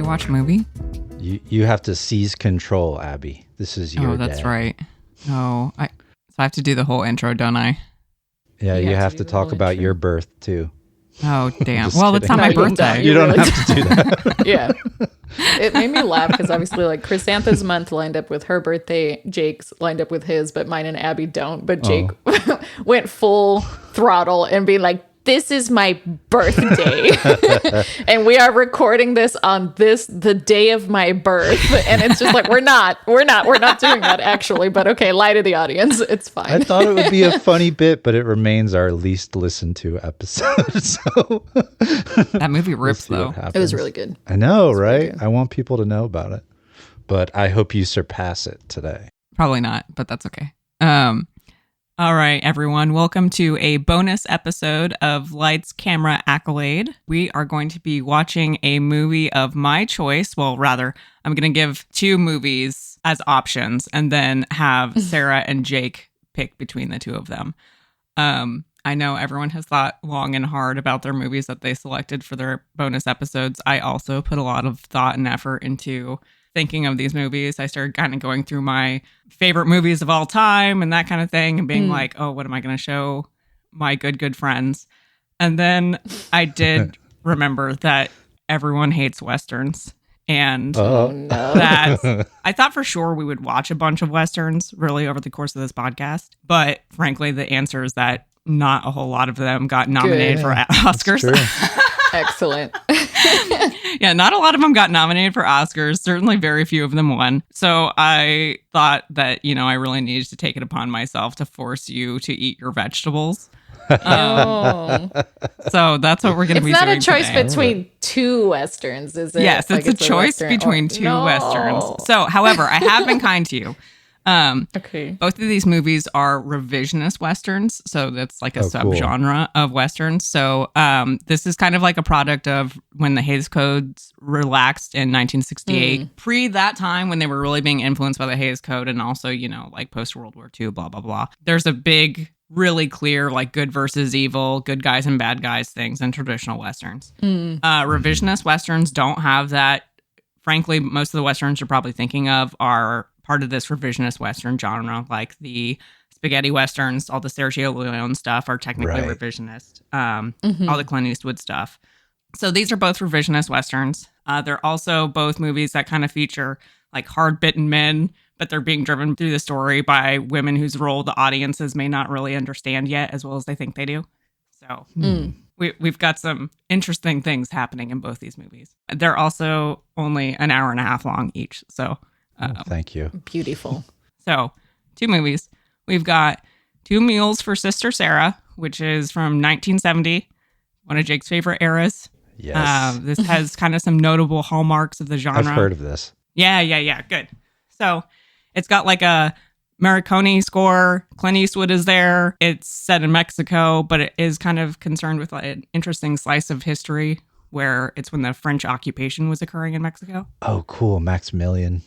watch a movie? You have to seize control, Abby. This is your that's day. right. No, so I have to do the whole intro, don't I? Yeah, you have to talk about your birth too. Oh, damn. Just Well, kidding. it's not my birthday. You don't have to do that. Yeah. It made me laugh because obviously like Chrysantha's month lined up with her birthday, Jake's lined up with his, but mine and Abby don't. But Jake went full throttle and being like, this is my birthday. And we are recording this on the day of my birth. And it's just like, we're not doing that actually, but okay, lie to the audience. It's fine. I thought it would be a funny bit, but it remains our least listened to episode. So that movie rips though. It was really good. I know, right? I want people to know about it, but I hope you surpass it today. Probably not, but that's okay. All right, everyone. Welcome to a bonus episode of Lights, Camera, Accolade. We are going to be watching a movie of my choice. Well, rather, I'm going to give two movies as options and then have Sarah and Jake pick between the two of them. I know everyone has thought long and hard about their movies that they selected for their bonus episodes. I also put a lot of thought and effort into thinking of these movies. I started kind of going through my favorite movies of all time and that kind of thing and being like, oh, what am I going to show my good friends? And then I did remember that everyone hates Westerns and that I thought for sure we would watch a bunch of Westerns really over the course of this podcast. But frankly, the answer is that not a whole lot of them got nominated for Oscars. Excellent. Yeah, not a lot of them got nominated for Oscars. Certainly very few of them won. So I thought that, I really needed to take it upon myself to force you to eat your vegetables. So that's what we're going to be doing. It's not a choice today. Between two Westerns, is it? Yes, it's a choice between two Westerns. So, however, I have been kind to you. Okay. Both of these movies are revisionist Westerns. So that's like a subgenre of Westerns. So this is kind of like a product of when the Hays Codes relaxed in 1968. Pre that time when they were really being influenced by the Hays Code and also, like post-World War II, blah, blah, blah. There's a big, really clear like good versus evil, good guys and bad guys things in traditional Westerns. Revisionist Westerns don't have that. Frankly, most of the Westerns you're probably thinking of are part of this revisionist Western genre, like the spaghetti Westerns, all the Sergio Leone stuff are technically revisionist. All the Clint Eastwood stuff. So these are both revisionist Westerns. They're also both movies that kind of feature like hard-bitten men, but they're being driven through the story by women whose role the audiences may not really understand yet as well as they think they do. So we've got some interesting things happening in both these movies. They're also only an hour and a half long each. So thank you. Beautiful. So, two movies. We've got Two Mules for Sister Sarah, which is from 1970, one of Jake's favorite eras. Yes. This has kind of some notable hallmarks of the genre. I've heard of this. Yeah. Good. So, it's got like a Morricone score. Clint Eastwood is there. It's set in Mexico, but it is kind of concerned with like an interesting slice of history where it's when the French occupation was occurring in Mexico. Oh, cool. Maximilian.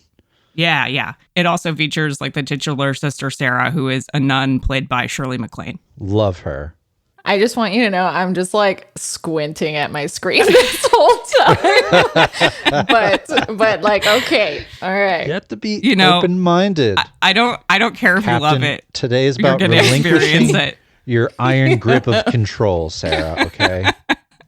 Yeah. It also features like the titular sister Sarah, who is a nun played by Shirley MacLaine. Love her. I just want you to know I'm just like squinting at my screen this whole time. but like, okay, all right. You have to be open-minded. I don't care if Captain, you love it. Today is about You're gonna experience relinquishing it. your iron grip of control, Sarah. Okay.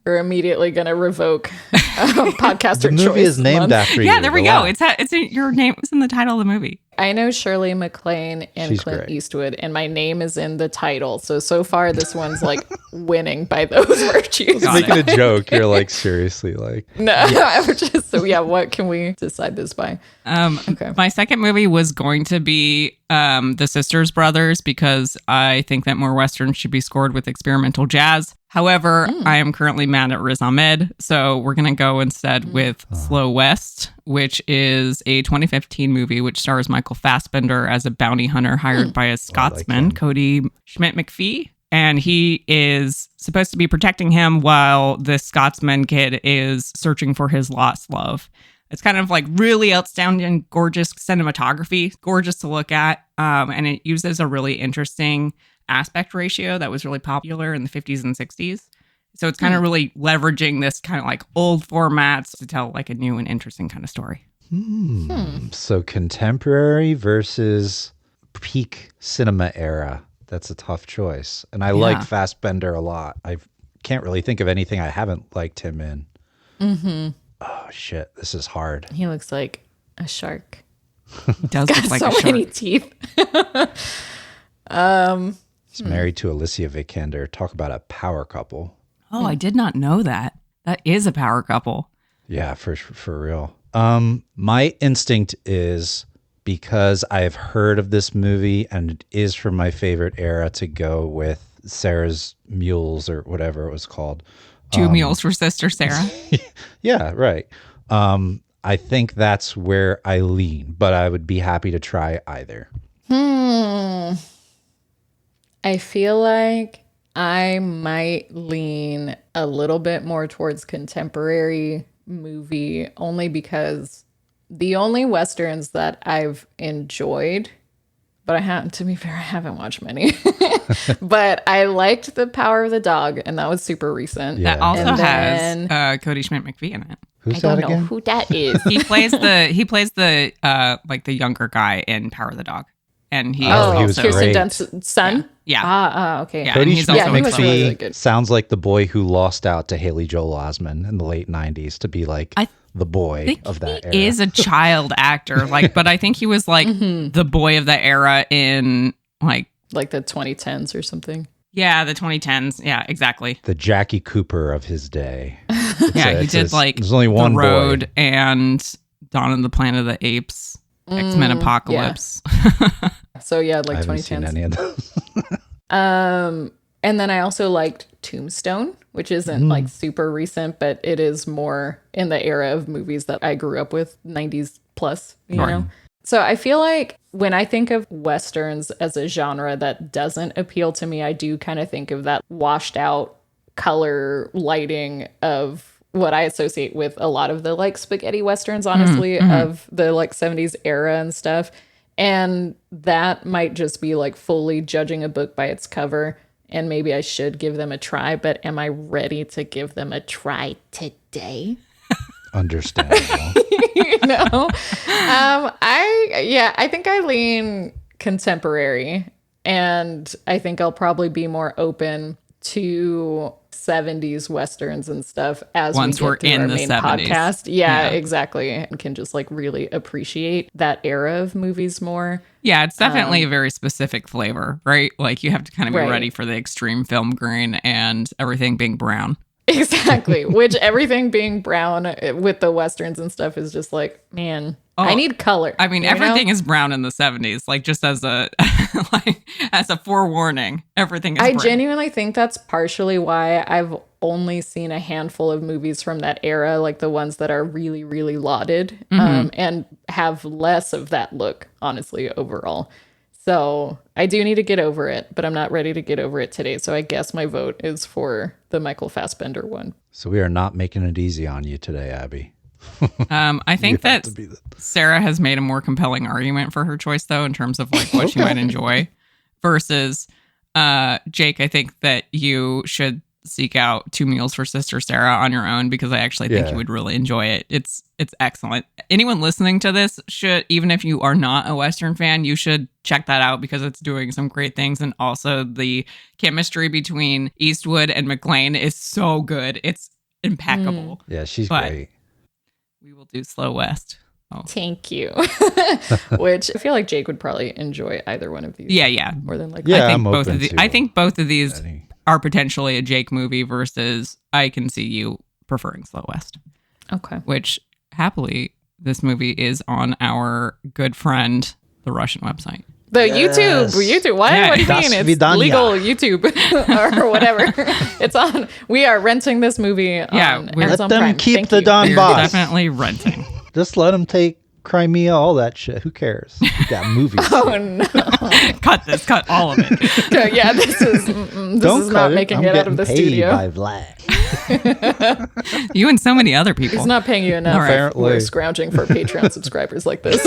We're immediately going to revoke podcaster choice. The movie is named after you. Yeah, there we go. Relax. It's your name. It's in the title of the movie. I know Shirley MacLaine and She's Clint great. Eastwood, and my name is in the title. So far, this one's like winning by those virtues. Got Making a joke. You're like, seriously, like. No, I was just, what can we decide this by? Okay. My second movie was going to be The Sisters Brothers because I think that more Westerns should be scored with experimental jazz. However, I am currently mad at Riz Ahmed, so we're going to go instead with Slow West, which is a 2015 movie which stars Michael Fassbender as a bounty hunter hired by a Scotsman, Cody Schmidt-McPhee. And he is supposed to be protecting him while this Scotsman kid is searching for his lost love. It's kind of like really outstanding, gorgeous cinematography, gorgeous to look at. And it uses a really interesting aspect ratio that was really popular in the 50s and 60s. So it's kind of really leveraging this kind of like old formats to tell like a new and interesting kind of story. So contemporary versus peak cinema era. That's a tough choice. And I like Fassbender a lot. I can't really think of anything I haven't liked him in. Oh, shit. This is hard. He looks like a shark. He does look like so a shark. many teeth. He's married to Alicia Vikander. Talk about a power couple. Oh, I did not know that. That is a power couple. Yeah, for real. My instinct is, because I've heard of this movie and it is from my favorite era, to go with Sarah's Mules or whatever it was called. Two Mules for Sister Sarah. Yeah, right. I think that's where I lean, but I would be happy to try either. I feel like I might lean a little bit more towards contemporary movie, only because the only Westerns that I've enjoyed, but to be fair, I haven't watched many, but I liked The Power of the Dog, and that was super recent. Yeah. That also And has then- Cody Schmidt-McPhee in it. Who's I don't that know again? who that is. He plays the like the younger guy in Power of the Dog, and he he Oh, was also, Kirsten great. Dunst's son? Yeah. Okay. Yeah. Cody and he's also he was in really, Clone. really good. sounds like the boy who lost out to Haley Joel Osment in the late 90s to be like I the boy think of that era. he is a child actor, like, but I think he was like the boy of the era in like Like the 2010s or something. the 2010s. Yeah, exactly. The Jackie Cooper of his day. Yeah, he did like there's only one The Road boy. and Dawn of the Planet of the Apes, X-Men Apocalypse. So yeah, I like haven't 2010s. seen any of those. And then I also liked Tombstone, which isn't like super recent, but it is more in the era of movies that I grew up with, 90s plus, you know? So I feel like when I think of Westerns as a genre that doesn't appeal to me, I do kind of think of that washed out color lighting of what I associate with a lot of the like spaghetti Westerns, honestly, of the like 70s era and stuff. And that might just be like fully judging a book by its cover. And maybe I should give them a try, but am I ready to give them a try today? Understandable. You know? I think I lean contemporary, and I think I'll probably be more open to 70s Westerns and stuff as Once we we're get through in our the main 70s. podcast. Yeah, exactly. And can just like really appreciate that era of movies more. Yeah, it's definitely a very specific flavor, right? Like you have to kind of be Right. ready for the extreme film grain and everything being brown. Exactly. Which everything being brown with the Westerns and stuff is just like, man, I need color. I mean, you know? everything is brown in the 70s, like just as a like as a forewarning, everything is I brown. genuinely think that's partially why I've only seen a handful of movies from that era, like the ones that are really, really lauded, and have less of that look, honestly, overall. So I do need to get over it, but I'm not ready to get over it today. So I guess my vote is for the Michael Fassbender one. So we are not making it easy on you today, Abby. I think You have that to be the- Sarah has made a more compelling argument for her choice, though, in terms of like what she might enjoy versus Jake. I think that you should seek out Two Meals for Sister Sarah on your own, because I actually think Yeah. you would really enjoy it. It's excellent. Anyone listening to this should, even if you are not a Western fan, you should check that out because it's doing some great things. And also the chemistry between Eastwood and McLean is so good. It's impeccable. Yeah, she's But- great. We will do Slow West. Oh. Thank you. Which I feel like Jake would probably enjoy either one of these. Yeah. More than likely. Yeah, I think I'm both open of the, to I think both of these any. are potentially a Jake movie versus I can see you preferring Slow West, Okay. which happily this movie is on our good friend, the Russian website. The Yes. YouTube. What? Yeah. What do you Das mean? It's vidanya. legal YouTube or whatever. It's on. We are renting this movie Yeah, on we're- Amazon Let them Prime. keep Thank the you. Don We're Boss. definitely renting. Just let them take Crimea, all that shit. Who cares? We got movies. Oh no! Cut this. Cut all of it. Yeah, this is Don't not cut it. making I'm it out of getting the paid studio. by Vlad. You and so many other people. He's not paying you enough. All right. Apparently. We're scrounging for Patreon subscribers like this.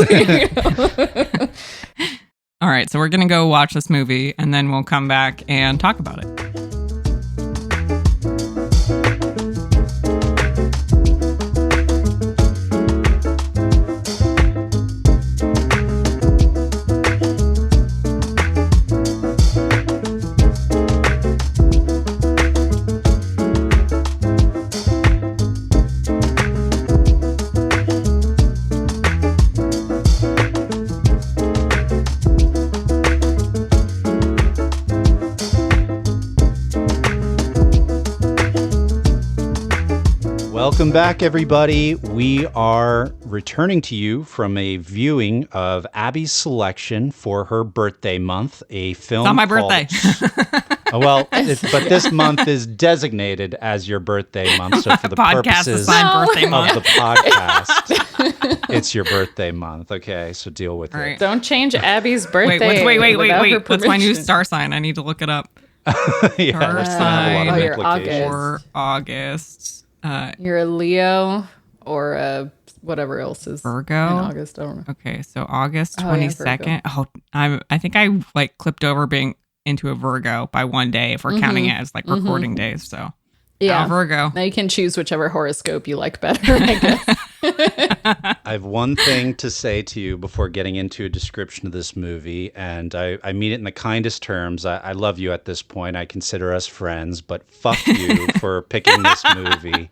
All right, so we're going to go watch this movie and then we'll come back and talk about it. Welcome back, everybody. We are returning to you from a viewing of Abby's selection for her birthday month, a film It's not my called... birthday. But this month is designated as your birthday month. So for the purposes birthday of month. the podcast, it's your birthday month. Okay, so deal with Right. it. Don't change Abby's birthday. Wait. without her What's my new permission. star sign? I need to look it up. Yeah, Her it's gonna have a lot of sign. you're implications. For August. You're a Leo or a whatever else is Virgo? in August. I don't know. Okay, so August Oh, yeah, 22nd. I think I like clipped over being into a Virgo by one day if we're counting it as like recording days. So Yeah, Virgo. Now you can choose whichever horoscope you like better, I guess. I have one thing to say to you before getting into a description of this movie, and I mean it in the kindest terms. I love you at this point. I consider us friends, but fuck you for picking this movie.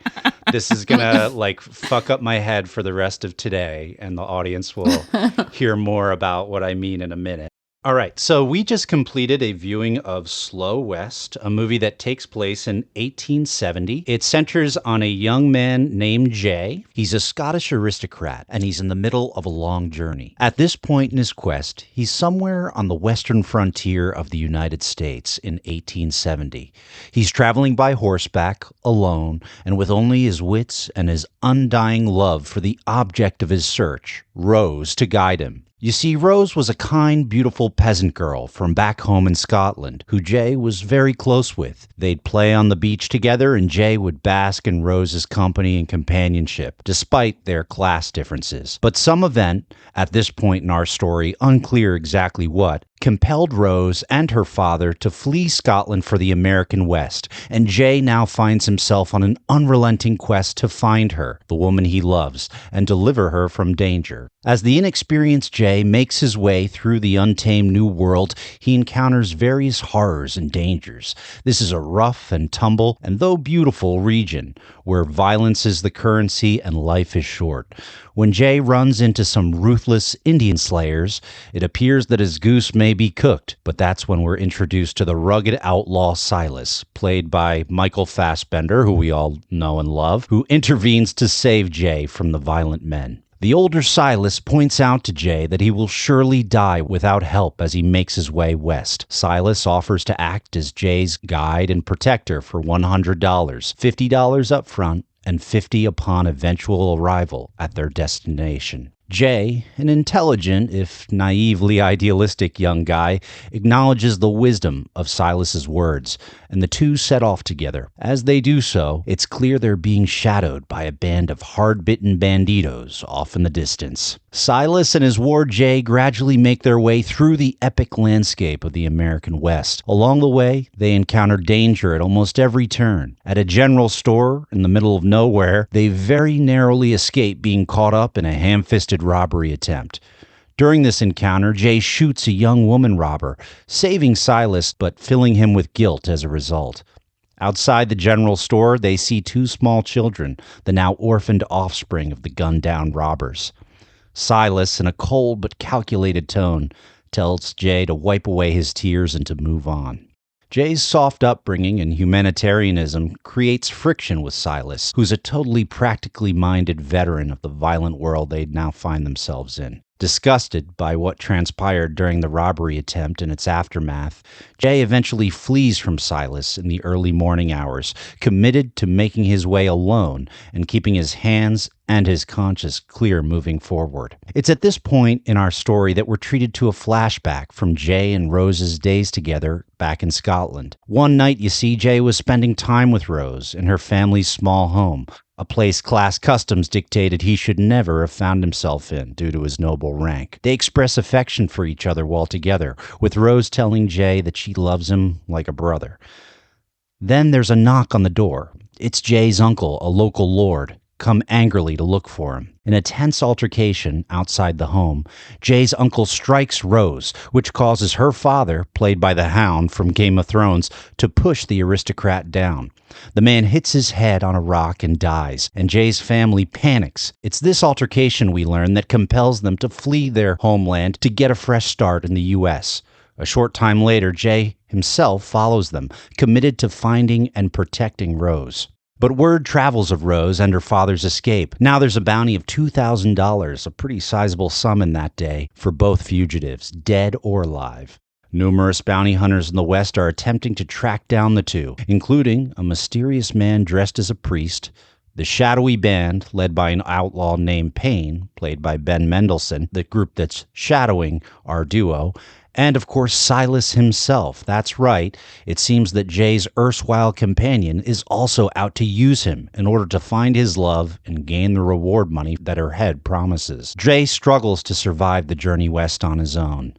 This is gonna like fuck up my head for the rest of today, and the audience will hear more about what I mean in a minute. All right, so we just completed a viewing of Slow West, a movie that takes place in 1870. It centers on a young man named Jay. He's a Scottish aristocrat, and he's in the middle of a long journey. At this point in his quest, he's somewhere on the western frontier of the United States in 1870. He's traveling by horseback, alone, and with only his wits and his undying love for the object of his search, Rose, to guide him. You see, Rose was a kind, beautiful peasant girl from back home in Scotland who Jay was very close with. They'd play on the beach together, and Jay would bask in Rose's company and companionship, despite their class differences. But some event, at this point in our story, unclear exactly what, compelled Rose and her father to flee Scotland for the American West, and Jay now finds himself on an unrelenting quest to find her, the woman he loves, and deliver her from danger. As the inexperienced Jay makes his way through the untamed new world, he encounters various horrors and dangers. This is a rough and tumble, and though beautiful region, where violence is the currency and life is short. When Jay runs into some ruthless Indian slayers, it appears that his goose may be cooked, but that's when we're introduced to the rugged outlaw Silas, played by Michael Fassbender, who we all know and love, who intervenes to save Jay from the violent men. The older Silas points out to Jay that he will surely die without help as he makes his way west. Silas offers to act as Jay's guide and protector for $100, $50 up front, and $50 upon eventual arrival at their destination. Jay, an intelligent, if naively idealistic young guy, acknowledges the wisdom of Silas's words, and the two set off together. As they do so, it's clear they're being shadowed by a band of hard-bitten banditos off in the distance. Silas and his ward Jay gradually make their way through the epic landscape of the American West. Along the way, they encounter danger at almost every turn. At a general store in the middle of nowhere, they very narrowly escape being caught up in a ham-fisted robbery attempt. During this encounter, Jay shoots a young woman robber, saving Silas but filling him with guilt as a result. Outside the general store, they see two small children, the now orphaned offspring of the gunned-down robbers. Silas, in a cold but calculated tone, tells Jay to wipe away his tears and to move on. Jay's soft upbringing and humanitarianism creates friction with Silas, who's a totally practically minded veteran of the violent world they now find themselves in. Disgusted by what transpired during the robbery attempt and its aftermath, Jay eventually flees from Silas in the early morning hours, committed to making his way alone and keeping his hands and his conscience clear moving forward. It's at this point in our story that we're treated to a flashback from Jay and Rose's days together back in Scotland. One night, you see, Jay was spending time with Rose in her family's small home, a place class customs dictated he should never have found himself in due to his noble rank. They express affection for each other while together, with Rose telling Jay that she loves him like a brother. Then there's a knock on the door. It's Jay's uncle, a local lord, come angrily to look for him. In a tense altercation outside the home, Jay's uncle strikes Rose, which causes her father, played by the Hound from Game of Thrones, to push the aristocrat down. The man hits his head on a rock and dies, and Jay's family panics. It's this altercation, we learn, that compels them to flee their homeland to get a fresh start in the U.S. A short time later, Jay himself follows them, committed to finding and protecting Rose. But word travels of Rose and her father's escape. Now there's a bounty of $2,000, a pretty sizable sum in that day, for both fugitives, dead or alive. Numerous bounty hunters in the West are attempting to track down the two, including a mysterious man dressed as a priest, the shadowy band, led by an outlaw named Payne, played by Ben Mendelsohn, the group that's shadowing our duo, and of course Silas himself. That's right, it seems that Jay's erstwhile companion is also out to use him in order to find his love and gain the reward money that her head promises. Jay struggles to survive the journey west on his own.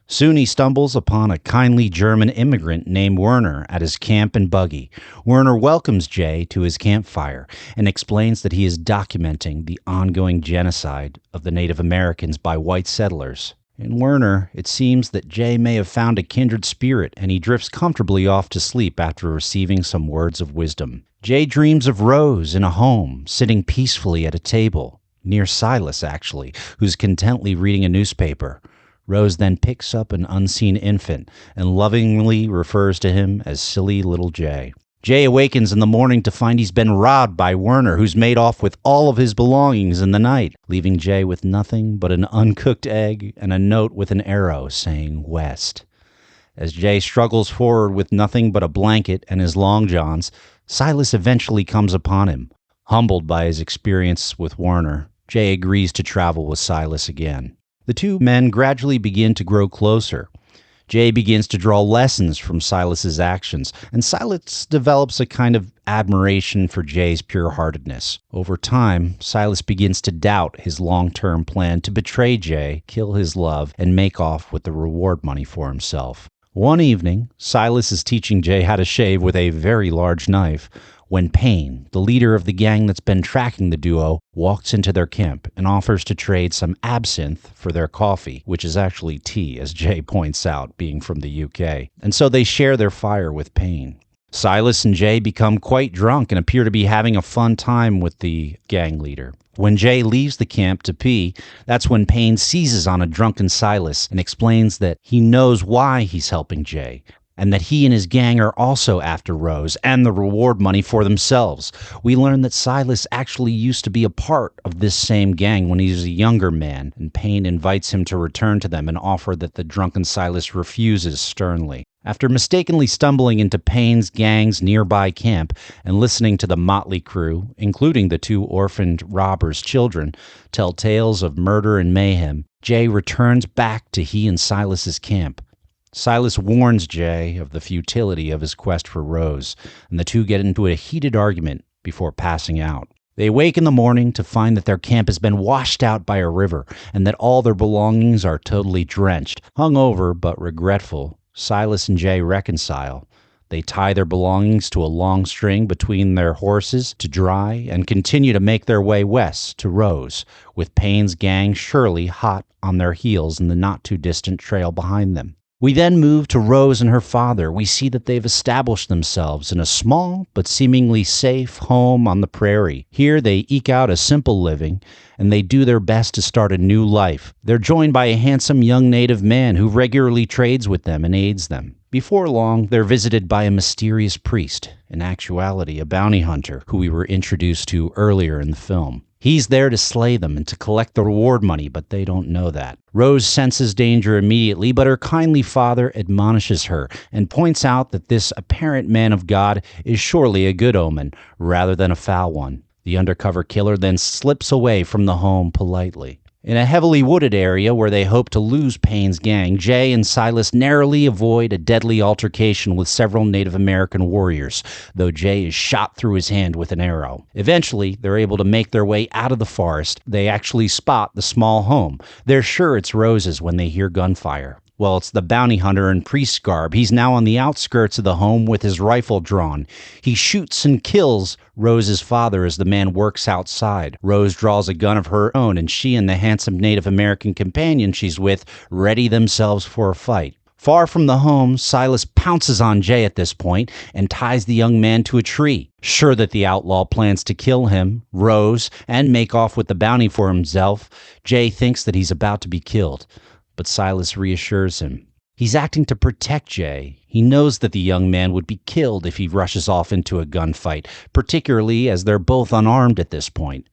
Soon he stumbles upon a kindly German immigrant named Werner at his camp and buggy. Werner welcomes Jay to his campfire and explains that he is documenting the ongoing genocide of the Native Americans by white settlers. In Werner, it seems that Jay may have found a kindred spirit, and he drifts comfortably off to sleep after receiving some words of wisdom. Jay dreams of Rose in a home, sitting peacefully at a table, near Silas actually, who's contentedly reading a newspaper. Rose then picks up an unseen infant and lovingly refers to him as silly little Jay. Jay awakens in the morning to find he's been robbed by Werner, who's made off with all of his belongings in the night, leaving Jay with nothing but an uncooked egg and a note with an arrow saying West. As Jay struggles forward with nothing but a blanket and his long johns, Silas eventually comes upon him. Humbled by his experience with Werner, Jay agrees to travel with Silas again. The two men gradually begin to grow closer. Jay begins to draw lessons from Silas's actions, and Silas develops a kind of admiration for Jay's pure-heartedness. Over time, Silas begins to doubt his long-term plan to betray Jay, kill his love, and make off with the reward money for himself. One evening, Silas is teaching Jay how to shave with a very large knife, when Payne, the leader of the gang that's been tracking the duo, walks into their camp and offers to trade some absinthe for their coffee, which is actually tea, as Jay points out, being from the UK. And so they share their fire with Payne. Silas and Jay become quite drunk and appear to be having a fun time with the gang leader. When Jay leaves the camp to pee, that's when Payne seizes on a drunken Silas and explains that he knows why he's helping Jay, and that he and his gang are also after Rose and the reward money for themselves. We learn that Silas actually used to be a part of this same gang when he was a younger man, and Payne invites him to return to them, an offer that the drunken Silas refuses sternly. After mistakenly stumbling into Payne's gang's nearby camp and listening to the motley crew, including the two orphaned robbers' children, tell tales of murder and mayhem, Jay returns back to he and Silas's camp. Silas warns Jay of the futility of his quest for Rose, and the two get into a heated argument before passing out. They wake in the morning to find that their camp has been washed out by a river, and that all their belongings are totally drenched. Hungover but regretful, Silas and Jay reconcile. They tie their belongings to a long string between their horses to dry and continue to make their way west to Rose, with Payne's gang surely hot on their heels in the not-too-distant trail behind them. We then move to Rose and her father. We see that they've established themselves in a small but seemingly safe home on the prairie. Here they eke out a simple living, and they do their best to start a new life. They're joined by a handsome young native man who regularly trades with them and aids them. Before long, they're visited by a mysterious priest, in actuality a bounty hunter, who we were introduced to earlier in the film. He's there to slay them and to collect the reward money, but they don't know that. Rose senses danger immediately, but her kindly father admonishes her and points out that this apparent man of God is surely a good omen, rather than a foul one. The undercover killer then slips away from the home politely. In a heavily wooded area where they hope to lose Payne's gang, Jay and Silas narrowly avoid a deadly altercation with several Native American warriors, though Jay is shot through his hand with an arrow. Eventually, they're able to make their way out of the forest. They actually spot the small home. They're sure it's Rose's when they hear gunfire. Well, it's the bounty hunter in priest garb. He's now on the outskirts of the home with his rifle drawn. He shoots and kills Rose's father as the man works outside. Rose draws a gun of her own, and she and the handsome Native American companion she's with ready themselves for a fight. Far from the home, Silas pounces on Jay at this point and ties the young man to a tree. Sure that the outlaw plans to kill him, Rose, and make off with the bounty for himself, Jay thinks that he's about to be killed. But Silas reassures him. He's acting to protect Jay. He knows that the young man would be killed if he rushes off into a gunfight, particularly as they're both unarmed at this point.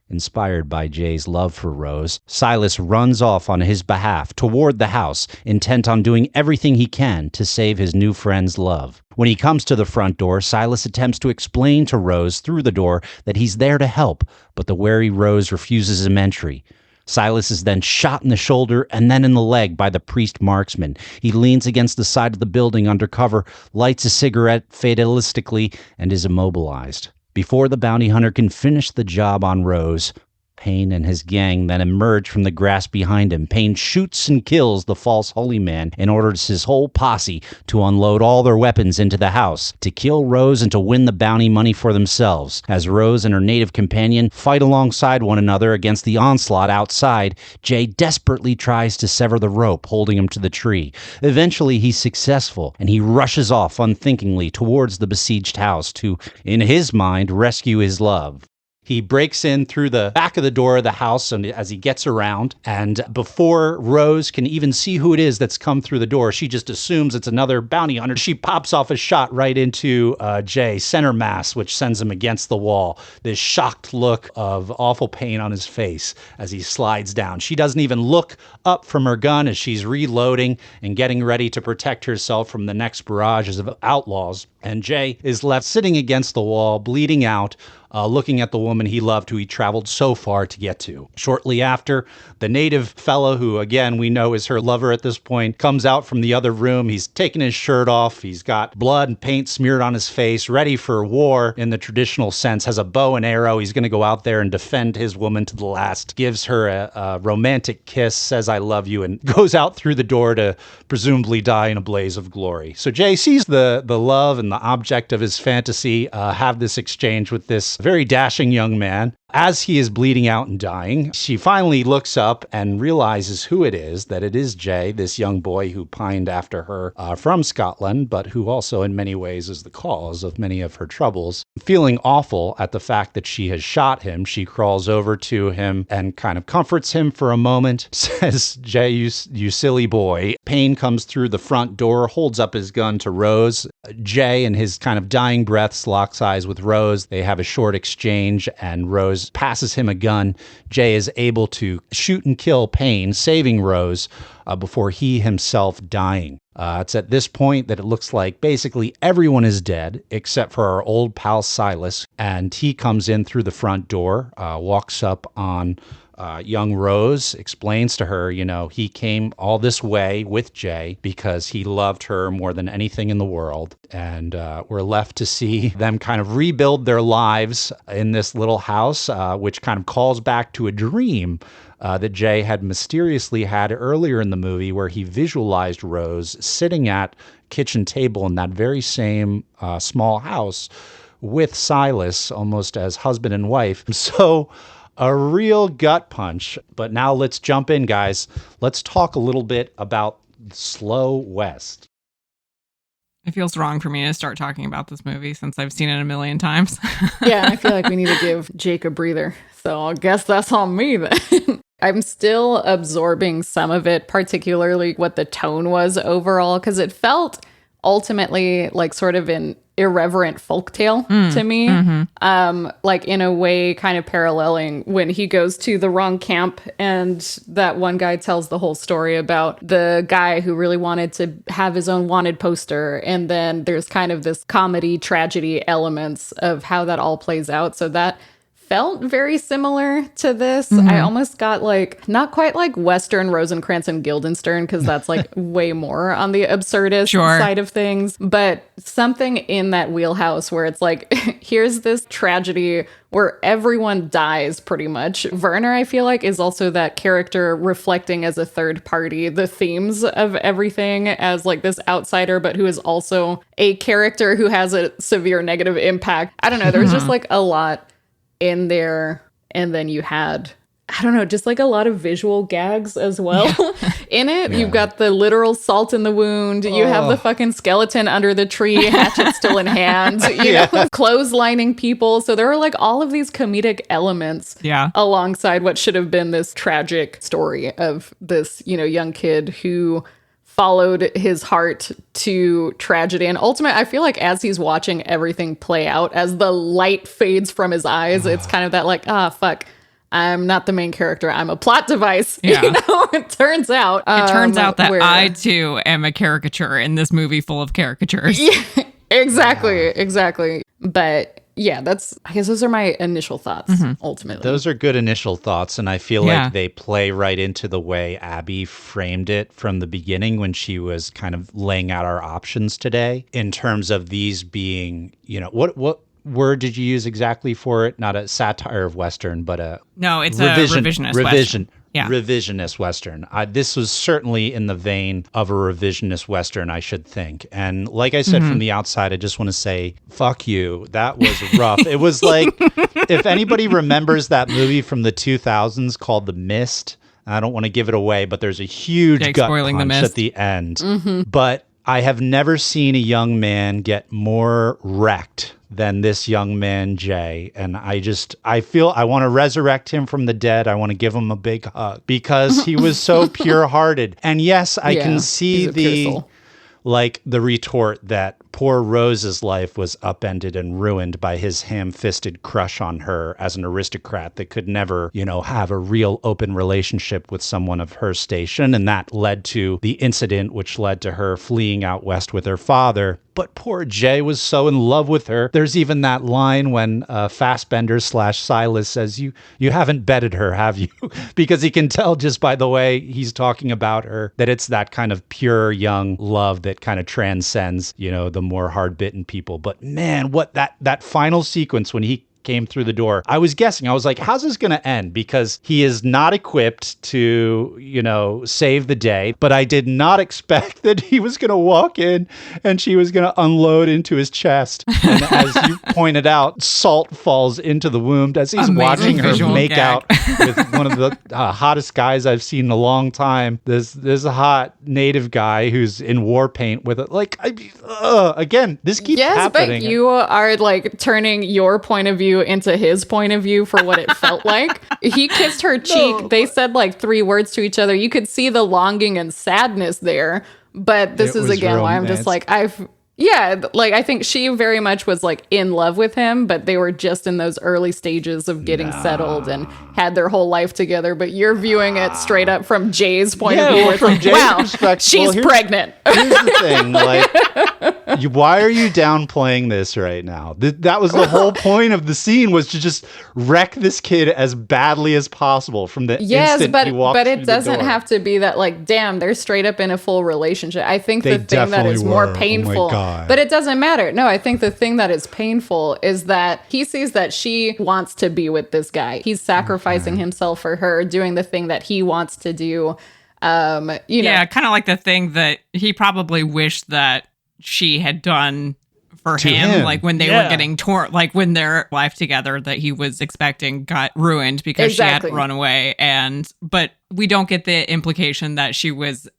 Inspired by Jay's love for Rose, Silas runs off on his behalf toward the house, intent on doing everything he can to save his new friend's love. When he comes to the front door, Silas attempts to explain to Rose through the door that he's there to help, but the wary Rose refuses him entry. Silas is then shot in the shoulder and then in the leg by the priest marksman. He leans against the side of the building under cover, lights a cigarette fatalistically, and is immobilized. Before the bounty hunter can finish the job on Rose, Payne and his gang then emerge from the grass behind him. Payne shoots and kills the false holy man and orders his whole posse to unload all their weapons into the house, to kill Rose and to win the bounty money for themselves. As Rose and her native companion fight alongside one another against the onslaught outside, Jay desperately tries to sever the rope holding him to the tree. Eventually, he's successful, and he rushes off unthinkingly towards the besieged house to, in his mind, rescue his love. He breaks in through the back of the door of the house and as he gets around, and before Rose can even see who it is that's come through the door, she just assumes it's another bounty hunter. She pops off a shot right into Jay, center mass, which sends him against the wall. This shocked look of awful pain on his face as he slides down. She doesn't even look up from her gun as she's reloading and getting ready to protect herself from the next barrage of outlaws. And Jay is left sitting against the wall, bleeding out, looking at the woman he loved, who he traveled so far to get to. Shortly after, the native fellow, who again we know is her lover at this point, comes out from the other room. He's taken his shirt off. He's got blood and paint smeared on his face, ready for war in the traditional sense, has a bow and arrow. He's going to go out there and defend his woman to the last, gives her a romantic kiss, says, "I love you," and goes out through the door to presumably die in a blaze of glory. So Jay sees the love and the object of his fantasy have this exchange with this very dashing young man. As he is bleeding out and dying, she finally looks up and realizes who it is, that it is Jay, this young boy who pined after her from Scotland, but who also in many ways is the cause of many of her troubles. Feeling awful at the fact that she has shot him, she crawls over to him and kind of comforts him for a moment, says, "Jay, you silly boy." Payne comes through the front door, holds up his gun to Rose. Jay, in his kind of dying breaths, locks eyes with Rose. They have a short exchange, and Rose passes him a gun. Jay is able to shoot and kill Payne, saving Rose before he himself dying. It's at this point that it looks like basically everyone is dead except for our old pal Silas, and he comes in through the front door, walks up on young Rose, explains to her, he came all this way with Jay because he loved her more than anything in the world. And we're left to see them kind of rebuild their lives in this little house, which kind of calls back to a dream that Jay had mysteriously had earlier in the movie, where he visualized Rose sitting at kitchen table in that very same small house with Silas, almost as husband and wife. So a real gut punch. But now let's jump in, guys. Let's talk a little bit about Slow West. It feels wrong for me to start talking about this movie since I've seen it a million times. Yeah, I feel like we need to give Jake a breather. So I guess that's on me then. I'm still absorbing some of it, particularly what the tone was overall, because it felt ultimately like sort of an irreverent folktale to me. Mm-hmm. Like in a way kind of paralleling when he goes to the wrong camp and that one guy tells the whole story about the guy who really wanted to have his own wanted poster. And then there's kind of this comedy tragedy elements of how that all plays out. So that felt very similar to this. Mm-hmm. I almost got like, not quite like Western Rosencrantz and Guildenstern, because that's like way more on the absurdist side of things, but something in that wheelhouse where it's like, here's this tragedy where everyone dies pretty much. Werner, I feel like, is also that character reflecting as a third party the themes of everything as like this outsider, but who is also a character who has a severe negative impact. I don't know. There's just like a lot in there, and then you had, I don't know, just like a lot of visual gags as well in it. Yeah. You've got the literal salt in the wound. You have the fucking skeleton under the tree, hatchet still in hand, you know, clotheslining people. So there are like all of these comedic elements alongside what should have been this tragic story of this, you know, young kid who followed his heart to tragedy. And ultimately, I feel like as he's watching everything play out, as the light fades from his eyes, it's kind of that like, fuck, I'm not the main character. I'm a plot device. Yeah. It turns out. That I too am a caricature in this movie full of caricatures. Yeah, exactly. But yeah, I guess those are my initial thoughts, ultimately. Those are good initial thoughts, and I feel like they play right into the way Abby framed it from the beginning when she was kind of laying out our options today in terms of these being, what word did you use exactly for it? Not a satire of Western, but a it's a revisionist Western. Yeah. Revisionist Western. This was certainly in the vein of a revisionist Western, I should think. And like I said from the outside, I just want to say, fuck you. That was rough. It was like, if anybody remembers that movie from the 2000s called The Mist, I don't want to give it away, but there's a huge gut punch at the end. But I have never seen a young man get more wrecked than this young man, Jay. And I feel I want to resurrect him from the dead. I want to give him a big hug because he was so pure-hearted. And yes, I can see the retort that poor Rose's life was upended and ruined by his ham-fisted crush on her as an aristocrat that could never, have a real open relationship with someone of her station. And that led to the incident which led to her fleeing out west with her father. But poor Jay was so in love with her. There's even that line when Fassbender/Silas says, you haven't betted her, have you? Because he can tell just by the way he's talking about her that it's that kind of pure young love that kind of transcends, the more hard-bitten people. But man, what that final sequence when he came through the door, I was guessing. I was like, how's this going to end? Because he is not equipped to, save the day. But I did not expect that he was going to walk in and she was going to unload into his chest. And as you pointed out, salt falls into the wound as he's watching her make out with one of the hottest guys I've seen in a long time. There's a hot native guy who's in war paint with it. Again, this keeps happening. But you are turning your point of view into his point of view for what it felt like. He kissed her cheek. They said 3 words to each other. You could see the longing and sadness there. But this is again why I'm just I think she very much was in love with him, but they were just in those early stages of getting settled and had their whole life together. But you're viewing it straight up from Jay's point of view. From Jay's perspective, she's pregnant. Here's the thing, why are you downplaying this right now? That was the whole point of the scene, was to just wreck this kid as badly as possible from the instant he walked through the door. But it doesn't have to be that damn, they're straight up in a full relationship. I think the thing that is more painful. Oh my God. But it doesn't matter. No, I think the thing that is painful is that he sees that she wants to be with this guy. He's sacrificing himself for her, doing the thing that he wants to do. Yeah, kind of like the thing that he probably wished that she had done for him, when they were getting torn, when their life together that he was expecting got ruined because she had run away. But we don't get the implication that she was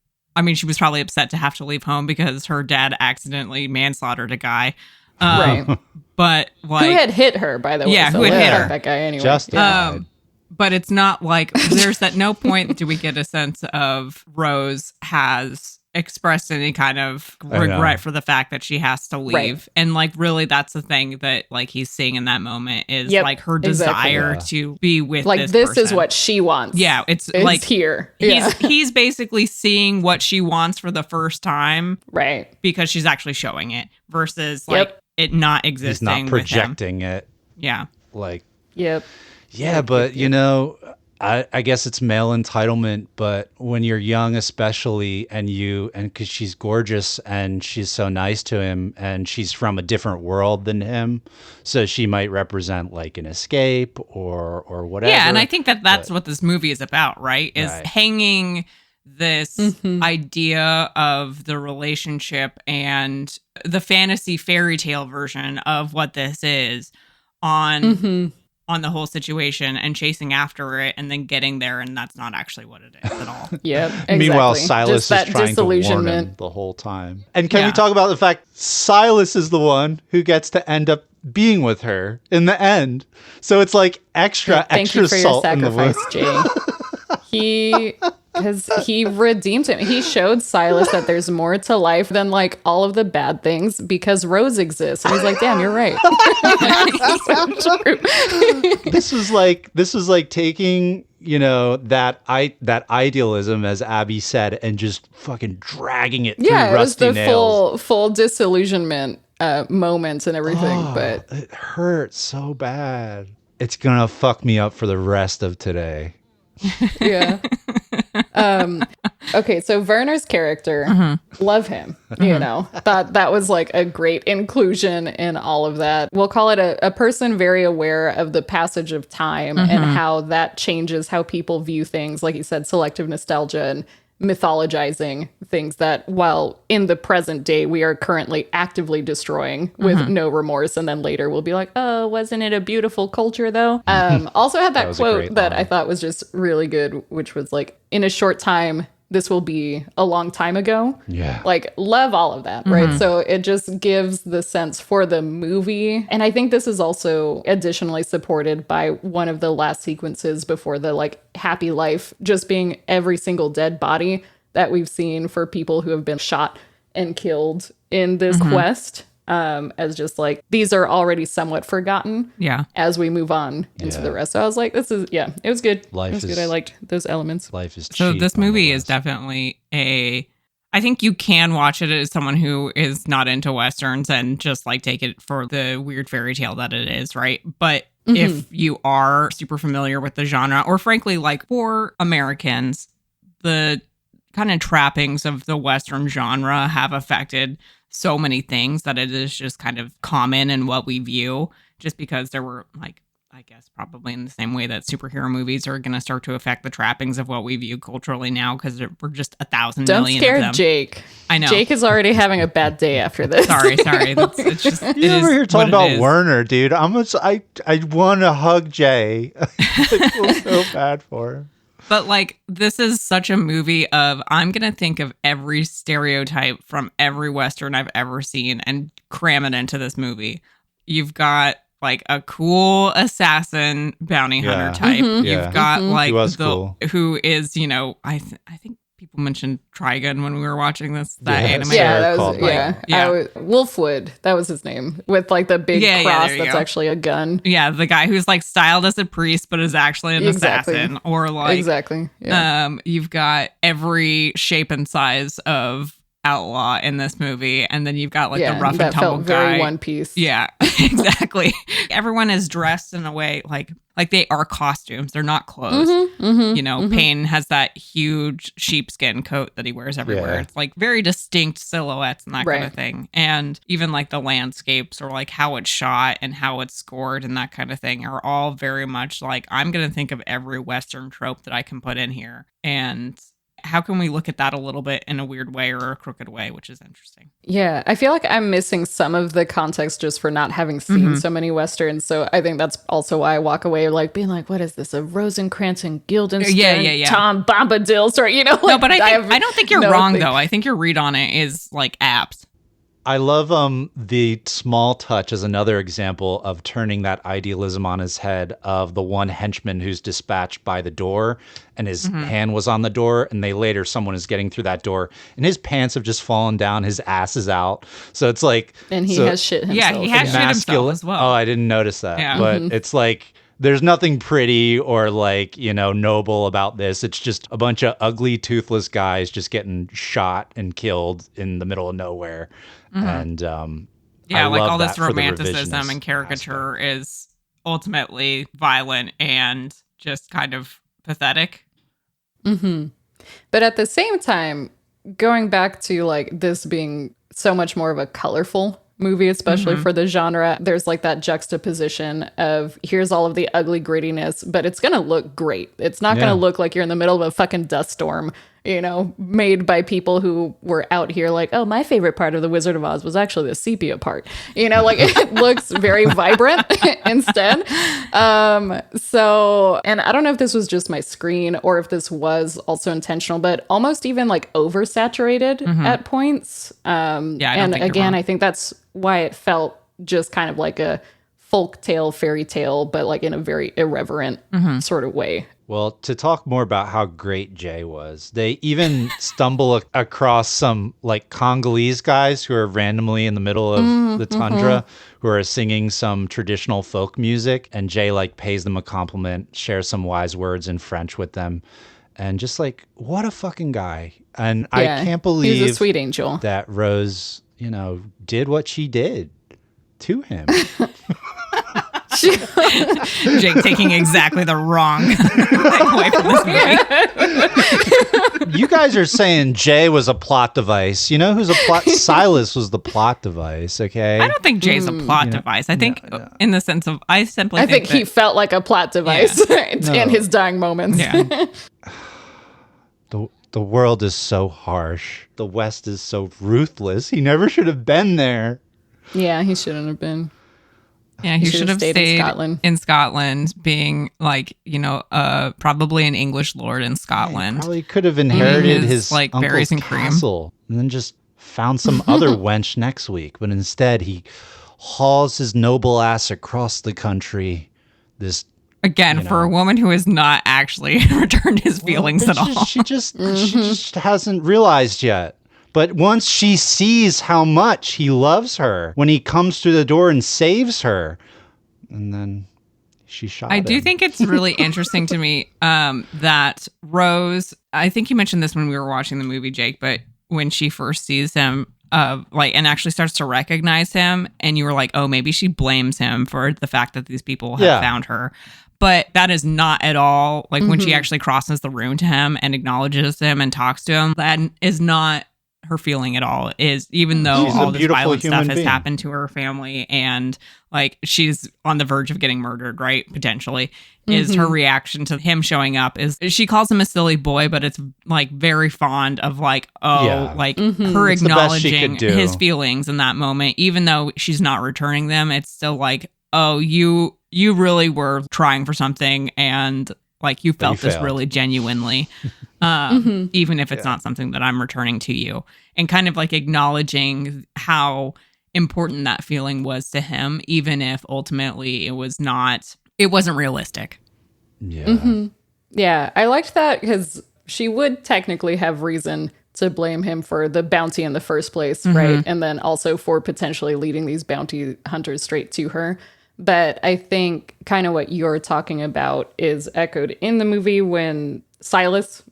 probably upset to have to leave home because her dad accidentally manslaughtered a guy. Right. But who had hit her, by the way. Yeah, who had hit her. That guy anyway. Just but it's not there's at no point do we get a sense of Rose has expressed any kind of regret for the fact that she has to leave. And really that's the thing that he's seeing in that moment is her desire to be with this person. Is what she wants. Yeah, it's here. He's basically seeing what she wants for the first time, right? Because she's actually showing it versus it not existing. He's not projecting it. Yeah. Yeah, but I guess it's male entitlement, but when you're young, especially, and because she's gorgeous and she's so nice to him and she's from a different world than him, so she might represent an escape or whatever. Yeah, and I think that's what this movie is about, right? Is hanging this idea of the relationship and the fantasy fairy tale version of what this is on the whole situation and chasing after it and then getting there, and that's not actually what it is at all. Yeah, exactly. Meanwhile, Silas is trying to warn him the whole time. And can we talk about the fact Silas is the one who gets to end up being with her in the end? So it's extra Thank you for salt your in the wound. sacrifice, Jay. Because he redeemed him. He showed Silas that there's more to life than like all of the bad things because Rose exists. And he's like, damn, you're right. So true. This was like taking, that idealism, as Abby said, and just fucking dragging it through rusty nails. Yeah, it was the full disillusionment moments and everything. But it hurt so bad. It's gonna fuck me up for the rest of today. Yeah. Okay, so Werner's character, love him, thought that was like a great inclusion in all of that. We'll call it a person very aware of the passage of time and how that changes how people view things. Like you said, selective nostalgia and mythologizing things that, while in the present day, we are currently actively destroying with no remorse. And then later we'll be like, oh, wasn't it a beautiful culture though? Also had that quote that I thought was just really good, which was like, in a short time, this will be a long time ago. Yeah. Like, love all of that, right? So it just gives the sense for the movie. And I think this is also additionally supported by one of the last sequences before the like happy life, just being every single dead body that we've seen for people who have been shot and killed in this quest. As just like, these are already somewhat forgotten as we move on into the rest. So I was like, it was good. It was good. I liked those elements. Life is cheap. So this movie is definitely I think you can watch it as someone who is not into Westerns and just like take it for the weird fairy tale that it is, right? But if you are super familiar with the genre, or frankly, like for Americans, the kind of trappings of the Western genre have affected so many things that it is just kind of common in what we view, just because there were like, I guess probably in the same way that superhero movies are going to start to affect the trappings of what we view culturally now, because we're just 1,000 million of them. Don't scare Jake. I know. Jake is already having a bad day after this. Sorry. It's just, You're over here talking about Werner, dude. I want to hug Jay. I feel so bad for him. But like, this is such a movie of, I'm going to think of every stereotype from every Western I've ever seen and cram it into this movie. You've got like a cool assassin bounty hunter type. You've got like who is, I think people mentioned Trigun when we were watching this. That anime. Yeah, that was Wolfwood. That was his name, with like the big cross that's actually a gun. Yeah, the guy who's like styled as a priest but is actually an assassin, or like you've got every shape and size of outlaw in this movie, and then you've got like the rough and tumble guy. Very One Piece. Yeah, exactly. Everyone is dressed in a way like they are costumes. They're not clothes. Payne has that huge sheepskin coat that he wears everywhere. It's like very distinct silhouettes and that kind of thing. And even like the landscapes, or like how it's shot and how it's scored and that kind of thing, are all very much like, I'm going to think of every Western trope that I can put in here. And how can we look at that a little bit in a weird way or a crooked way, which is interesting. Yeah, I feel like I'm missing some of the context just for not having seen so many Westerns. So I think that's also why I walk away like being like, what is this? A Rosencrantz and Guildenstern, Tom Bombadil story, No, but I don't think you're wrong, though. I think your read on it is like apt. I love the small touch as another example of turning that idealism on his head, of the one henchman who's dispatched by the door and his hand was on the door, and someone is getting through that door and his pants have just fallen down, his ass is out. So it's like, and he has shit himself. Yeah, he has shit himself as well. Oh, I didn't notice that. Yeah. But it's like, there's nothing pretty or like, noble about this. It's just a bunch of ugly, toothless guys just getting shot and killed in the middle of nowhere. And I like all this romanticism and caricature is ultimately violent and just kind of pathetic. But at the same time, going back to like this being so much more of a colorful movie, especially for the genre, there's like that juxtaposition of, here's all of the ugly grittiness, but it's gonna look great. It's not gonna look like you're in the middle of a fucking dust storm, made by people who were out here like, oh, my favorite part of the Wizard of Oz was actually the sepia part. Like, it looks very vibrant instead. So, and I don't know if this was just my screen or if this was also intentional, but almost even like oversaturated at points. I think that's why it felt just kind of like a folk tale, fairy tale, but like in a very irreverent sort of way. Well, to talk more about how great Jay was, they even stumble across some like Congolese guys who are randomly in the middle of the tundra who are singing some traditional folk music. And Jay like pays them a compliment, shares some wise words in French with them. And just like, what a fucking guy. And I can't believe he's a sweet angel. That Rose, did what she did to him. Jake taking exactly the wrong way from this movie. You guys are saying Jay was a plot device. You know who's a plot? Silas was the plot device. Okay. I don't think Jay's a plot device. I think, in the sense of, I think he felt like a plot device in his dying moments. Yeah. The world is so harsh. The West is so ruthless. He never should have been there. Yeah, he shouldn't have been. Yeah, he should have stayed in Scotland, being like, probably an English lord in Scotland. He probably could have inherited his like uncle's berries and castle and then just found some other wench next week. But instead, he hauls his noble ass across the country. Again, for a woman who has not actually returned his feelings at all. She just hasn't realized yet. But once she sees how much he loves her, when he comes through the door and saves her, and then she shot him. I do think it's really interesting to me that Rose, I think you mentioned this when we were watching the movie, Jake, but when she first sees him, and actually starts to recognize him, and you were like, oh, maybe she blames him for the fact that these people have found her. But that is not at all, like when she actually crosses the room to him and acknowledges him and talks to him, that is not her feeling at all. Is even though all this violent stuff has happened to her family and like she's on the verge of getting murdered, right? Potentially, is her reaction to him showing up is she calls him a silly boy, but it's like very fond of like, her acknowledging his feelings in that moment, even though she's not returning them. It's still like, oh, you really were trying for something and like you felt this really genuinely, even if it's not something that I'm returning to you, and kind of like acknowledging how important that feeling was to him, even if ultimately it wasn't realistic. Yeah. Yeah. I liked that because she would technically have reason to blame him for the bounty in the first place, right? And then also for potentially leading these bounty hunters straight to her. But I think kind of what you're talking about is echoed in the movie when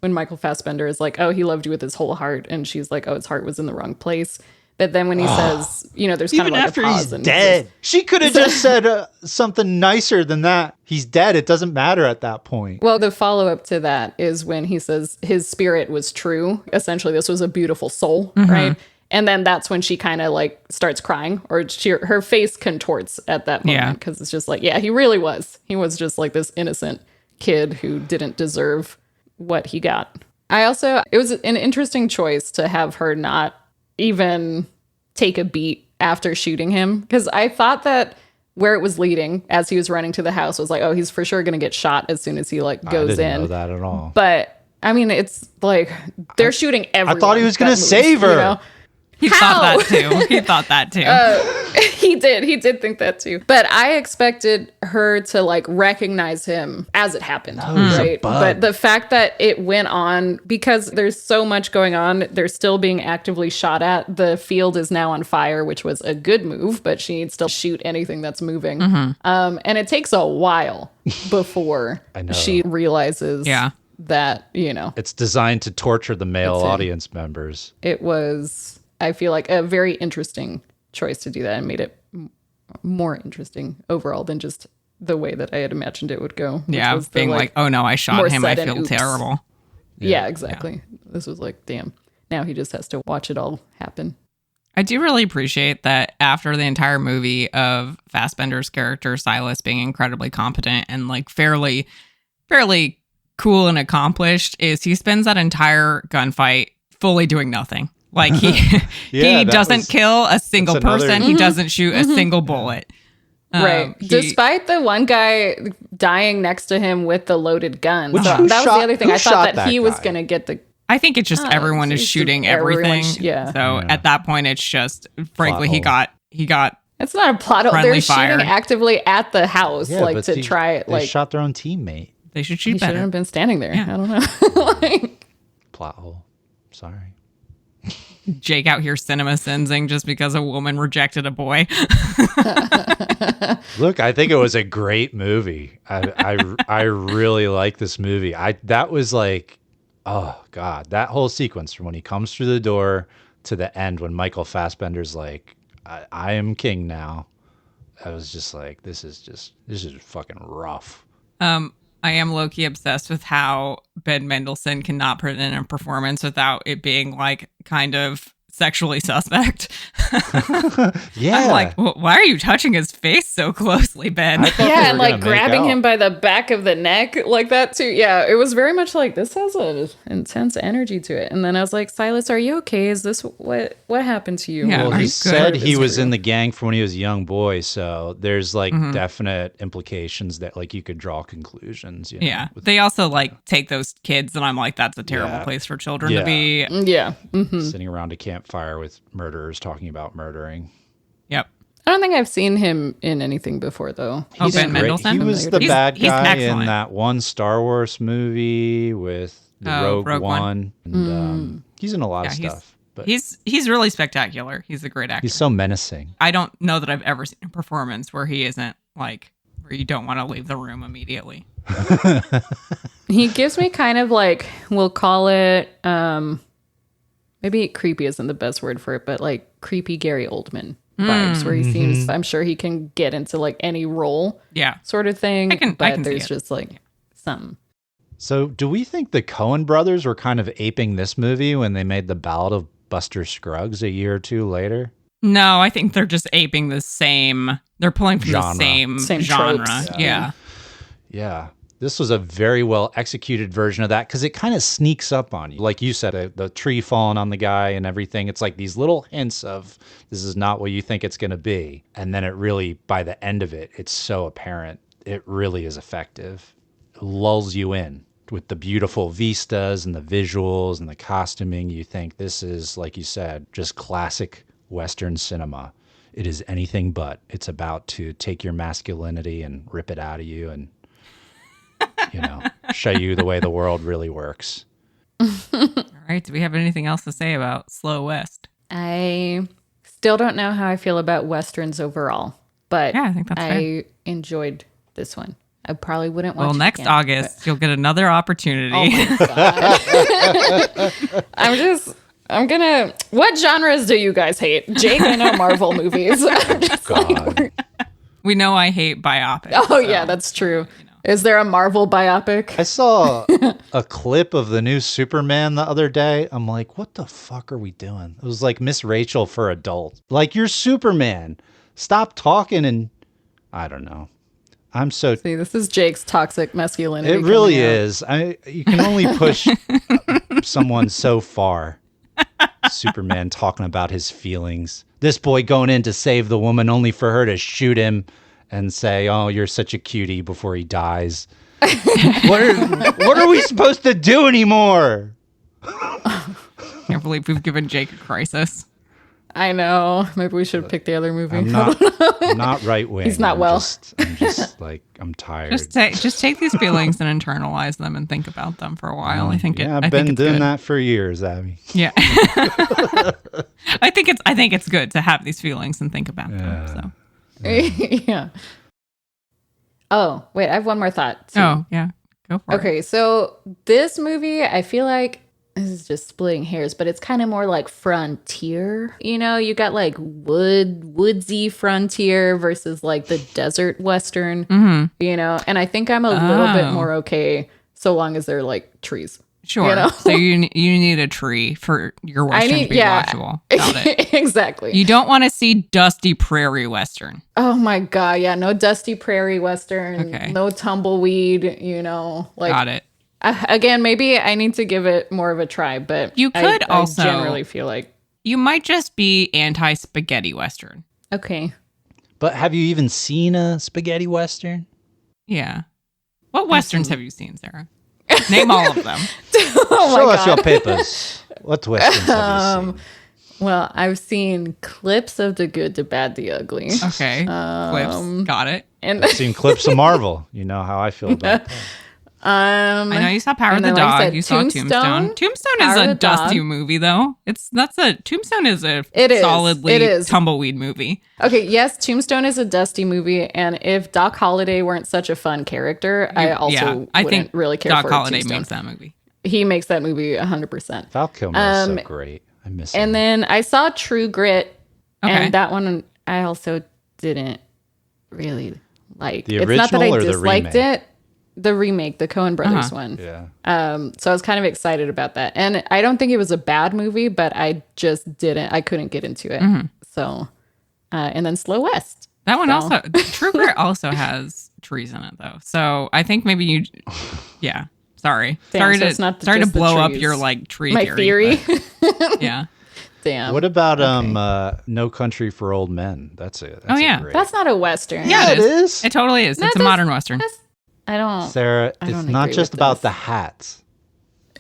Michael Fassbender is like, oh, he loved you with his whole heart. And she's like, oh, his heart was in the wrong place. But then when he says, there's kind of like after a pause. He's dead. She could have just said something nicer than that. He's dead. It doesn't matter at that point. Well, the follow-up to that is when he says his spirit was true. Essentially, this was a beautiful soul, right? And then that's when she kind of like starts crying, or her face contorts at that moment because it's just like, yeah, he really was. He was just like this innocent kid who didn't deserve what he got. It was an interesting choice to have her not even take a beat after shooting him, because I thought that where it was leading as he was running to the house was like, oh, he's for sure going to get shot as soon as he like goes in. I didn't know that at all. But I mean, it's like they're shooting everyone. I thought he was going to save her. He thought that too. He did think that too. But I expected her to like recognize him as it happened, right? But the fact that it went on, because there's so much going on, they're still being actively shot at. The field is now on fire, which was a good move, but she needs to shoot anything that's moving. And it takes a while before she realizes that, it's designed to torture the male audience members. It was, I feel like, a very interesting choice to do that, and made it more interesting overall than just the way that I had imagined it would go. Yeah, was being like, oh no, I shot him, I feel terrible. Yeah, exactly. Yeah. This was like, damn, now he just has to watch it all happen. I do really appreciate that after the entire movie of Fassbender's character, Silas, being incredibly competent and like fairly cool and accomplished, is he spends that entire gunfight fully doing nothing. Like he doesn't kill a single person. He doesn't shoot a single bullet. Right. Despite the one guy dying next to him with the loaded gun. So that was the other thing. I thought that he was going to get the... I think it's just everyone is shooting everything. Yeah. So at that point, it's just, frankly, he got It's not a plot hole. Friendly They're fire. shooting actively at the house, Yeah, like but to try it. They Like shot their own teammate. They should he shoot shouldn't better. have been standing there. Yeah. I don't know. Like, Plot hole. Sorry. Jake out here cinema sensing just because a woman rejected a boy. Look, I think it was a great movie. I really like this movie. That was like, oh God, that whole sequence from when he comes through the door to the end when Michael Fassbender's like, I am king now. I was just like, this is fucking rough. I am low-key obsessed with how Ben Mendelsohn cannot put in a performance without it being like kind of sexually suspect. Yeah. I'm like, why are you touching his face so closely, Ben? yeah, and like grabbing him by the back of the neck like that too. Yeah, it was very much like this has an intense energy to it. And then I was like, Silas, are you okay? Is this what happened to you? Yeah, Well, are he you said good? he was in the gang from when he was a young boy, so there's like definite implications that like you could draw conclusions. You know, Yeah. with They also like take those kids, and I'm like, that's a terrible Yeah. place for children Yeah. to be. Yeah. sitting around a campfire with murderers talking about murdering. Yep. I don't think I've seen him in anything before though. Oh, He's Ben great. Mendelsohn? He was the He's- bad he's guy excellent. in that one Star Wars movie with the Oh, Rogue One. And, he's in a lot of Yeah, stuff, but He's really spectacular. He's a great actor. he's so menacing. I don't know that I've ever seen a performance where he isn't like where you don't want to leave the room immediately. He gives me kind of like, we'll call it, maybe creepy isn't the best word for it, but like creepy Gary Oldman vibes where he seems, I'm sure he can get into like any role Yeah. sort of thing. I can but see there's it. just like something. So, do we think the Coen brothers were kind of aping this movie when they made The Ballad of Buster Scruggs a year or two later? No, I think they're just aping the same. They're pulling from Genre. the same Tropes. genre. Yeah. Yeah. This was a very well executed version of that because it kind of sneaks up on you. Like you said, the tree falling on the guy and everything. It's like these little hints of this is not what you think it's going to be. And then it really, by the end of it, it's so apparent. It really is effective. It lulls you in with the beautiful vistas and the visuals and the costuming. You think this is, like you said, just classic Western cinema. It is anything but. It's about to take your masculinity and rip it out of you and show you the way the world really works. All right. Do we have anything else to say about Slow West? I still don't know how I feel about Westerns overall, but Yeah, I think that's I enjoyed this one. I probably wouldn't watch Well, it next again, August, you'll get another opportunity. but- Oh my God. I'm gonna, what genres do you guys hate? Jake, I know Marvel movies. I'm just God. We know I hate biopics. oh so, yeah, that's true. Is there a Marvel biopic? I saw a clip of the new Superman the other day. I'm like, what the fuck are we doing? It was like Miss Rachel for adults. Like, you're Superman. Stop talking and I don't know. I'm so See, this is Jake's toxic masculinity. It really coming out. is. You can only push someone so far. Superman talking about his feelings. This boy going in to save the woman only for her to shoot him and say, "Oh, you're such a cutie," before he dies. What are we supposed to do anymore? Can't believe we've given Jake a crisis. I know. Maybe we should pick the other movie. I'm not right wing. He's not well. I'm just like, I'm tired. Just take these feelings and internalize them and think about them for a while. I think yeah, I I've think been it's doing good. that for years, Abby. Yeah. I think it's good to have these feelings and think about them. So. yeah. Oh, wait, I have one more thought. So- Oh, yeah. Go for it. Okay, so this movie, I feel like this is just splitting hairs, but it's kind of more like frontier. You know, you got like woodsy frontier versus like the desert western, you know, and I think I'm a little bit more okay so long as they're like trees. Sure. You know? So you need a tree for your western to be watchable. Got it. Exactly. You don't want to see dusty prairie western. Oh my God. Yeah. No dusty prairie western, Okay. no tumbleweed, you know, like Got it. Again, maybe I need to give it more of a try, but You could I also- generally feel like, You might just be anti-spaghetti western. okay. But have you even seen a spaghetti western? Yeah. What westerns have you seen, Sarah? Name all of them. Oh Show my us God. your papers. What westerns have you seen? Well, I've seen clips of The Good, the Bad, the Ugly. Okay. Clips. Got it. And I've seen clips of Marvel. You know how I feel about that. I know you saw Power of the then, like I Dog. said, You saw Tombstone. Tombstone is a dusty movie, though. Tombstone is a solidly tumbleweed movie. Okay, yes, Tombstone is a dusty movie, and if Doc Holliday weren't such a fun character, I wouldn't really care Doc for Holliday Tombstone. makes that movie. He makes that movie 100%. Val Kilmer is so great. I miss him. And then I saw True Grit, Okay. and that one I also didn't really like. The It's not that I original or the disliked remake? it. The remake, the Coen Brothers one. Yeah. So I was kind of excited about that. And I don't think it was a bad movie, but I couldn't get into it. Mm-hmm. So, and then Slow West. That one also, True Grit also has trees in it, though. So I think maybe yeah. Sorry. Damn, sorry so to just the blow up trees. your like tree My theory. but, yeah. Damn. What about No Country for Old Men? That's it. That's not a Western. Yeah, it is. It totally is. It's a modern Western. I don't. Sarah, I don't it's not agree just with about this. the hats.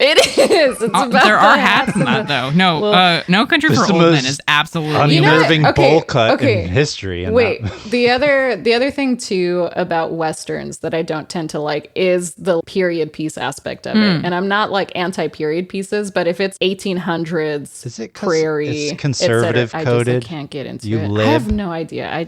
It is. It's about There are the hats in that, though. No, Well, No Country This for is the Old Men most is absolutely. Unnerving Okay, bowl cut okay. in history. And Wait, that- the other thing too about Westerns that I don't tend to like is the period piece aspect of it. And I'm not like anti-period pieces, but if it's 1800s Is it 'cause prairie, it's conservative et cetera, coded? I can't get into You it. I lib? have no idea. I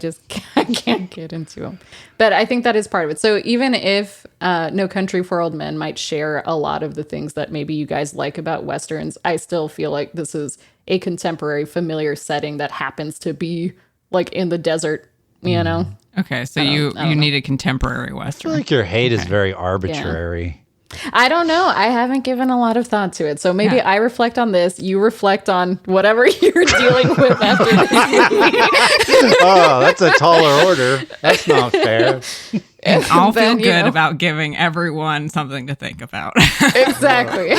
can't get into them. But I think that is part of it. So even if No Country for Old Men might share a lot of the things that maybe you guys like about Westerns, I still feel like this is a contemporary, familiar setting that happens to be like in the desert, you know? Okay, so you need a contemporary I Western. feel like your hate is very arbitrary. I don't know. I haven't given a lot of thought to it. So maybe I reflect on this. You reflect on whatever you're dealing with after this movie. Oh, that's a taller order. That's not fair. And I'll feel then, good about giving everyone something to think about. Exactly.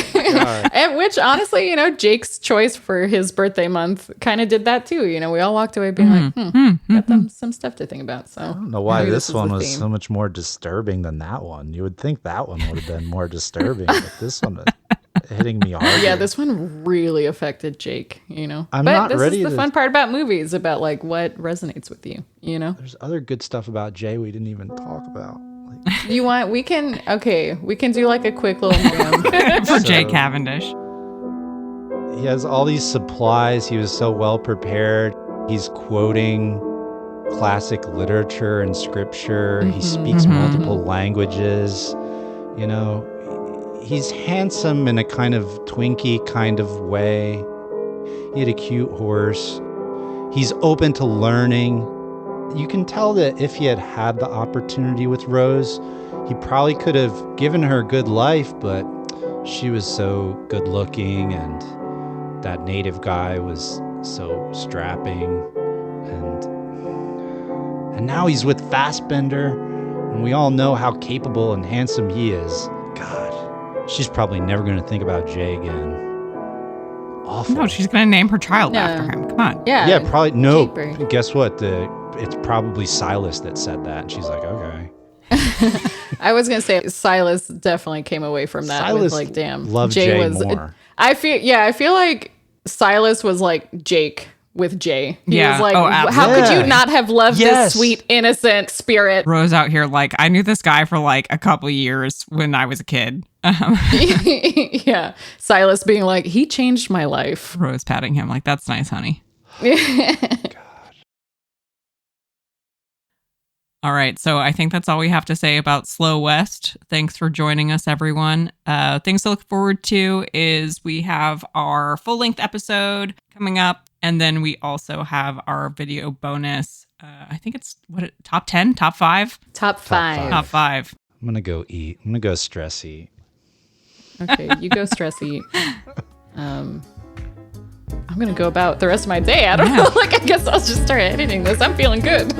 And which honestly, you know, Jake's choice for his birthday month kind of did that too. You know, we all walked away being like, got them some stuff to think about. So I don't know why maybe this is one the was theme. so much more disturbing than that one. You would think that one would have been more disturbing, but this one hitting me hard. Yeah, this one really affected Jake, you know. I'm but not this ready is the to- fun part about movies, about like what resonates with you, you know. There's other good stuff about Jay we didn't even talk about. Like, We can do like a quick little round. For Jay Cavendish. he has all these supplies. He was so well prepared. He's quoting classic literature and scripture. He speaks multiple languages. You know, he's handsome in a kind of twinky kind of way. He had a cute horse. He's open to learning. You can tell that if he had had the opportunity with Rose, he probably could have given her a good life, but she was so good looking and that native guy was so strapping. And now he's with Fassbender, and we all know how capable and handsome he is. God, she's probably never going to think about Jay again. Awful. No, she's going to name her child No. after him. Come on. Yeah. Probably. No, Jake guess what? It's probably Silas that said that. And she's like, okay. I was gonna say Silas definitely came away from that with Silas like, damn, loved Jay more. I feel like Silas was like Jake with Jay. He Yeah. was like, Oh, how absolutely. could you not have loved Yes. this sweet, innocent spirit? Rose out here like, I knew this guy for like a couple years when I was a kid. Yeah. Silas being like, he changed my life. Rose patting him like, that's nice, honey. All right, so I think that's all we have to say about Slow West. Thanks for joining us, everyone. Things to look forward to is we have our full-length episode coming up, and then we also have our video bonus. I think it's, top 10? Top 5? Top 5. Top 5. I'm going to go eat. I'm going to go stress eat. Okay, you go stress eat. I'm gonna go about the rest of my day. I don't know. Like, I guess I'll just start editing this. I'm feeling good.